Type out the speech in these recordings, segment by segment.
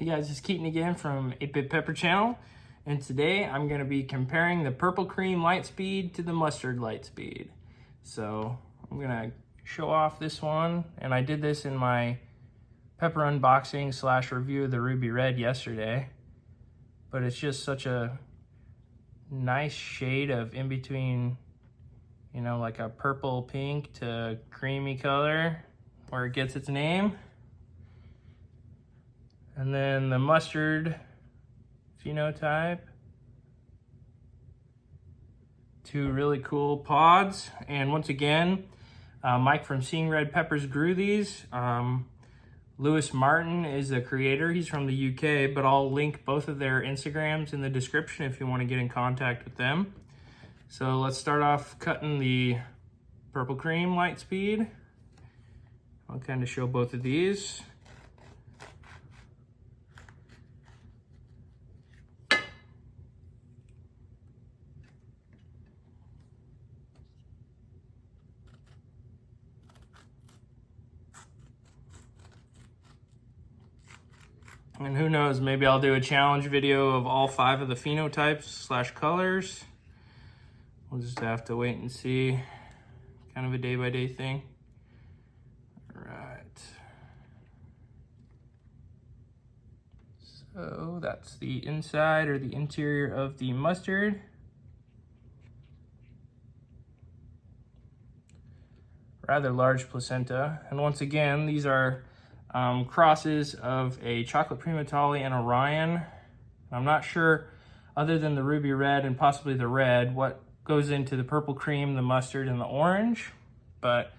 Hey guys, it's Keaton again from 8-Bit Pepper Channel, and today I'm going to be comparing the Purple Cream Lightspeed to the Mustard Lightspeed. So I'm going to show off this one, and I did this in my pepper unboxing / review of the Ruby Red yesterday, but it's just such a nice shade of in between, you know, like a purple pink to creamy color where it gets its name. And then the mustard phenotype. Two really cool pods. And once again, Mike from Seeingredpeppers grew these. Lewis Martin is the creator. He's from the UK, but I'll link both of their Instagrams in the description if you want to get in contact with them. So let's start off cutting the Purple Cream Lightspeed. I'll kind of show both of these. And who knows, maybe I'll do a challenge video of all 5 of the phenotypes / colors. We'll just have to wait and see. Kind of a day-by-day thing. All right. So that's the inside or the interior of the mustard. Rather large placenta. And once again, these are crosses of a chocolate primatali and Orion. I'm not sure, other than the ruby red and possibly the red, what goes into the purple cream, the mustard, and the orange, but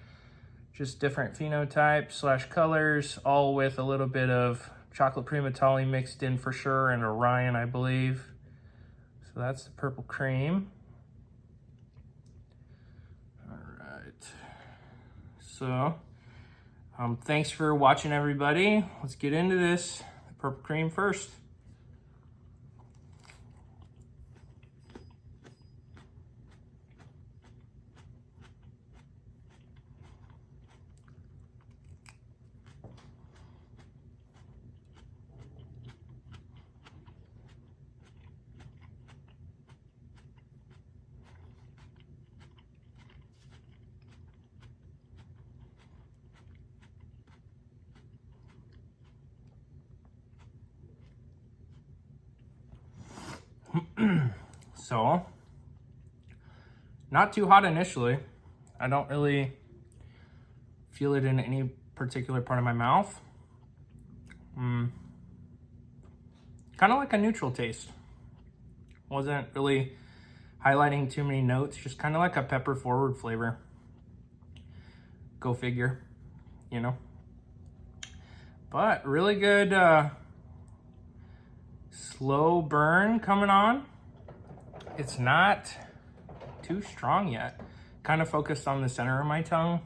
just different phenotypes / colors, all with a little bit of chocolate primatali mixed in for sure, and Orion, I believe. So that's the purple cream. All right. So thanks for watching, everybody. Let's get into this. The purple cream first. So, not too hot initially. I don't really feel it in any particular part of my mouth. Kind of like a neutral taste. Wasn't really highlighting too many notes, just kind of like a pepper forward flavor. Go figure, you know. But really good slow burn coming on. It's not too strong yet. Kind of focused on the center of my tongue.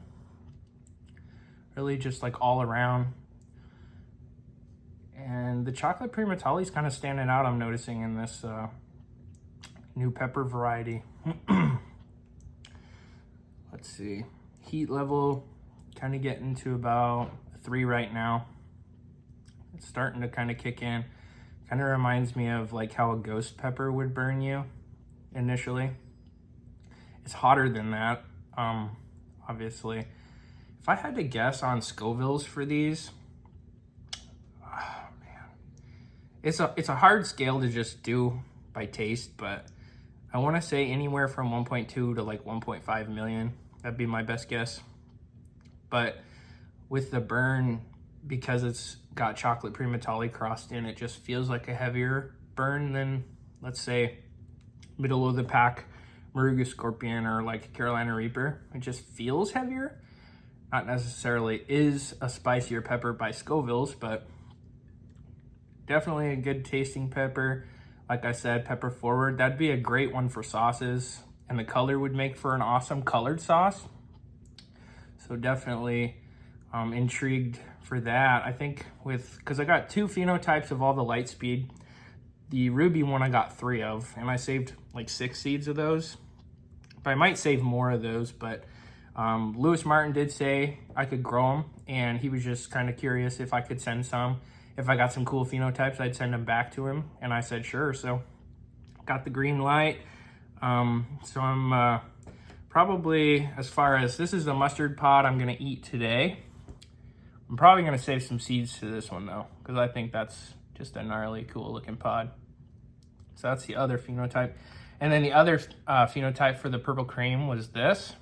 Really just like all around. And the chocolate primatali is kind of standing out, I'm noticing, in this new pepper variety. Let's see. Heat level kind of getting to about 3 right now. It's starting to kind of kick in. Kind of reminds me of like how a ghost pepper would burn you initially. It's hotter than that, obviously. If I had to guess on Scovilles for these, oh man, it's a hard scale to just do by taste, but I want to say anywhere from 1.2 to like 1.5 million. That'd be my best guess. But with the burn, because it's got chocolate primatali crossed in, it just feels like a heavier burn than, let's say, middle of the pack Moruga Scorpion or like Carolina Reaper. It just feels heavier. Not necessarily is a spicier pepper by Scovilles, but definitely a good tasting pepper. Like I said, pepper forward. That'd be a great one for sauces, and the color would make for an awesome colored sauce. So definitely intrigued for that. I think because I got 2 phenotypes of all the Lightspeed. The ruby one I got 3 of, and I saved like 6 seeds of those. But I might save more of those, but Lewis Martin did say I could grow them, and he was just kind of curious if I could send some. if I got some cool phenotypes, I'd send them back to him. And I said, sure. So got the green light. So I'm probably, as far as this is the mustard pod I'm going to eat today. I'm probably going to save some seeds to this one though, because I think that's just a gnarly, cool looking pod. So that's the other phenotype. And then the other phenotype for the purple cream was this.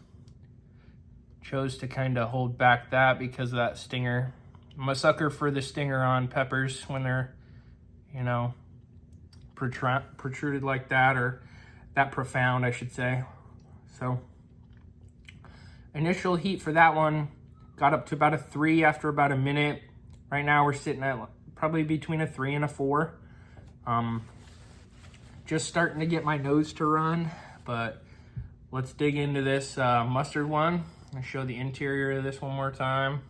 Chose to kind of hold back that because of that stinger. I'm a sucker for the stinger on peppers when they're, you know, protruded like that, or that profound, I should say. So initial heat for that one got up to about a 3 after about a minute. Right now we're sitting at probably between a 3 and a 4. Just starting to get my nose to run, but let's dig into this mustard one. I'll show the interior of this one more time.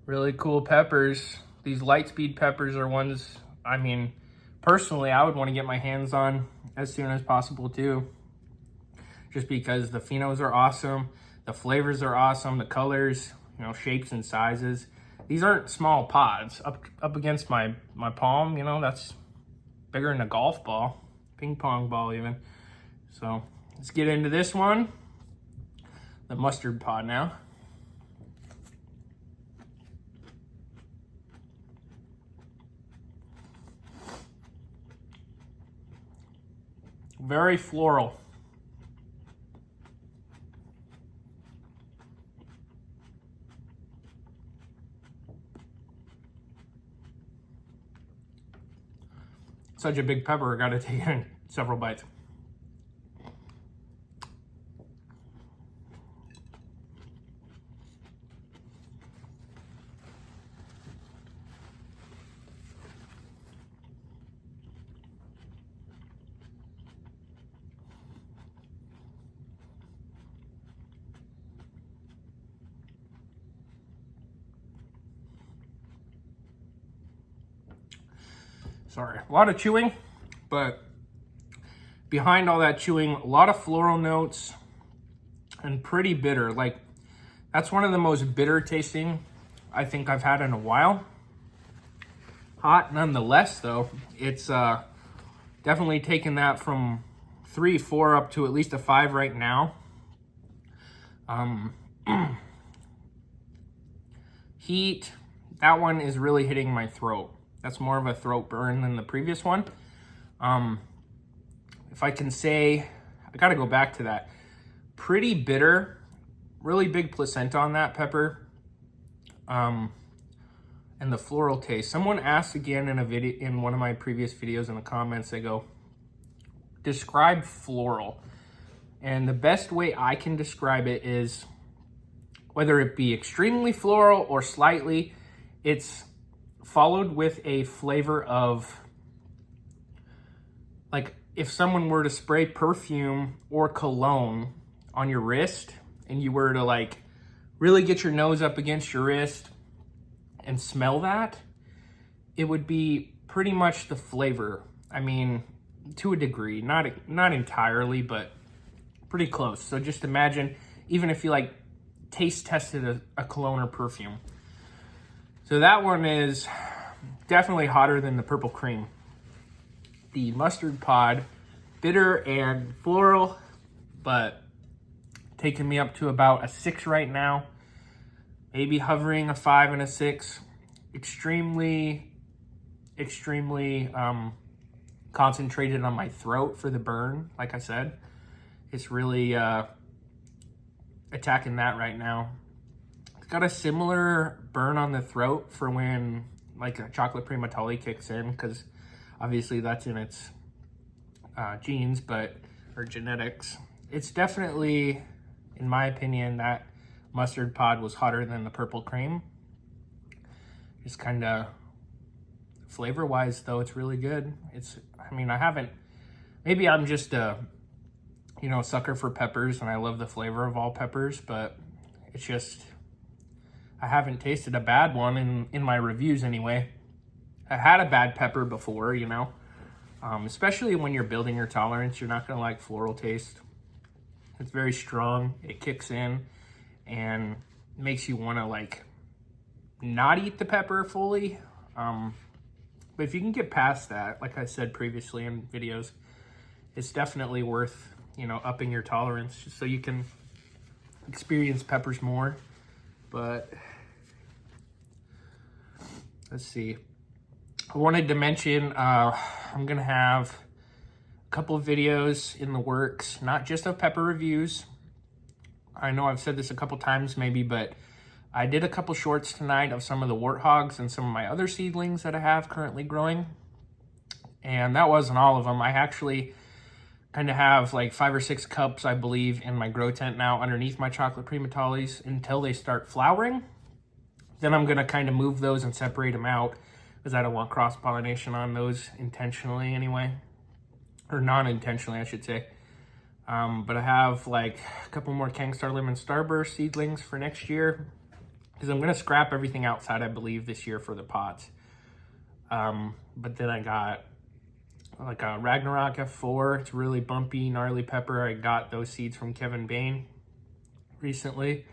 Really cool peppers. These Lightspeed peppers are ones, I mean, personally, I would want to get my hands on as soon as possible too. Just because the phenos are awesome, the flavors are awesome, the colors, you know, shapes and sizes. These aren't small pods. Up against my palm, you know, that's bigger than a golf ball, ping pong ball even. So let's get into this one. The mustard pod now. Very floral. Such a big pepper, I gotta take in several bites. Sorry, a lot of chewing, but behind all that chewing, a lot of floral notes and pretty bitter. Like, that's one of the most bitter tasting I think I've had in a while. Hot nonetheless though. It's definitely taken that from 3, 4 up to at least a 5 right now. Heat, that one is really hitting my throat. That's more of a throat burn than the previous one. If I can say, I gotta go back to that. Pretty bitter, really big placenta on that pepper. And the floral taste. Someone asked again in a video, in one of my previous videos in the comments, they go, describe floral. And the best way I can describe it is, whether it be extremely floral or slightly, it's followed with a flavor of, like, if someone were to spray perfume or cologne on your wrist and you were to like really get your nose up against your wrist and smell that, it would be pretty much the flavor. I mean, to a degree, not entirely, but pretty close. So just imagine, even if you like taste tested a cologne or perfume. So that one is definitely hotter than the purple cream. The mustard pod, bitter and floral, but taking me up to about a 6 right now. Maybe hovering a 5 and a 6. Extremely concentrated on my throat for the burn, like I said. It's really attacking that right now. It's got a similar burn on the throat for when like a chocolate primatoli kicks in, because obviously that's in its genes, or genetics. It's definitely, in my opinion, that mustard pod was hotter than the purple cream. Just kind of flavor wise though, it's really good. I mean, maybe I'm just a, you know, sucker for peppers and I love the flavor of all peppers, but it's just, I haven't tasted a bad one in my reviews anyway. I had a bad pepper before, you know, especially when you're building your tolerance, you're not gonna like floral taste. It's very strong, it kicks in and makes you wanna like not eat the pepper fully. But if you can get past that, like I said previously in videos, it's definitely worth, you know, upping your tolerance just so you can experience peppers more. But let's see. I wanted to mention I'm gonna have a couple of videos in the works, not just of pepper reviews. I know I've said this a couple times maybe, but I did a couple shorts tonight of some of the warthogs and some of my other seedlings that I have currently growing. And that wasn't all of them. I actually kind of have like 5 or 6 cups, I believe, in my grow tent now underneath my chocolate primatalis until they start flowering. Then I'm going to kind of move those and separate them out because I don't want cross-pollination on those intentionally anyway. Or non-intentionally, I should say. But I have like a couple more Kangstar Lemon Starburst seedlings for next year because I'm going to scrap everything outside, I believe, this year for the pots. But then I got like a Ragnarok F4. It's really bumpy, gnarly pepper. I got those seeds from Kevin Bain recently.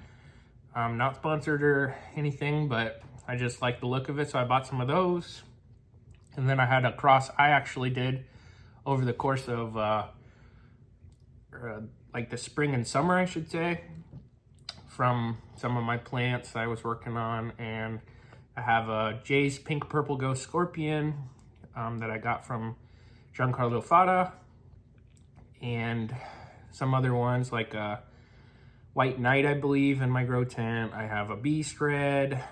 Not sponsored or anything, but I just like the look of it, so I bought some of those. And then I had a cross I actually did over the course of like the spring and summer, I should say, from some of my plants that I was working on. And I have a Jay's Pink Purple Ghost Scorpion that I got from Giancarlo Fata, and some other ones like a White Knight, I believe, in my grow tent. I have a Beast Red.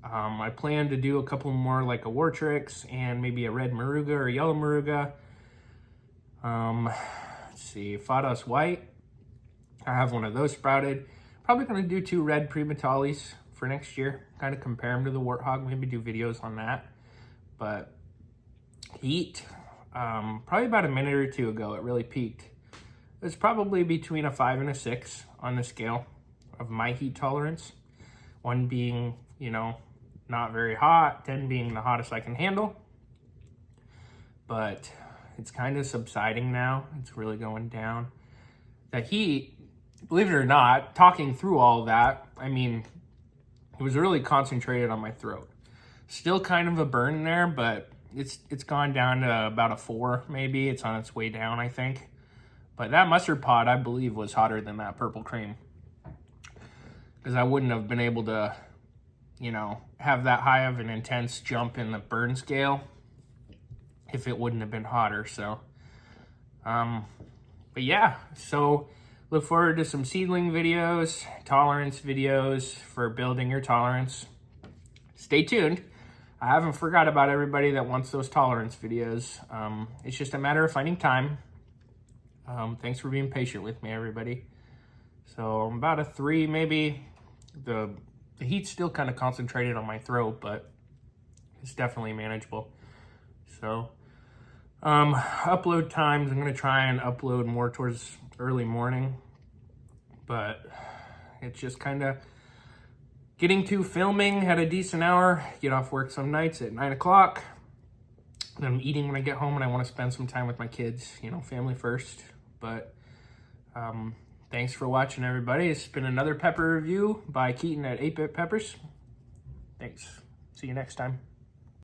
I plan to do a couple more like a Wartrix and maybe a Red Moruga or a Yellow Moruga. Let's see, Fadas White. I have one of those sprouted. Probably going to do 2 red primatalis for next year. Kind of compare them to the warthog. Maybe do videos on that. But heat, probably about a minute or 2 ago, it really peaked. It's probably between a 5 and a 6 on the scale of my heat tolerance. 1 being, you know, not very hot, 10 being the hottest I can handle. But it's kind of subsiding now. It's really going down. The heat, believe it or not, talking through all of that, I mean, it was really concentrated on my throat. Still kind of a burn there, but it's gone down to about a 4 maybe. It's on its way down, I think. But that mustard pod, I believe, was hotter than that purple cream. Because I wouldn't have been able to, you know, have that high of an intense jump in the burn scale if it wouldn't have been hotter. So, but yeah, so look forward to some seedling videos, tolerance videos for building your tolerance. Stay tuned. I haven't forgot about everybody that wants those tolerance videos. It's just a matter of finding time. Thanks for being patient with me, everybody. So I'm about a 3 maybe. The heat's still kind of concentrated on my throat, but it's definitely manageable. So upload times, I'm going to try and upload more towards early morning, but it's just kind of getting to filming at a decent hour. Get off work some nights at 9 o'clock. Then I'm eating when I get home and I want to spend some time with my kids, you know, family first. But thanks for watching, everybody. It's been another pepper review by Keaton at 8-Bit Peppers. Thanks. See you next time.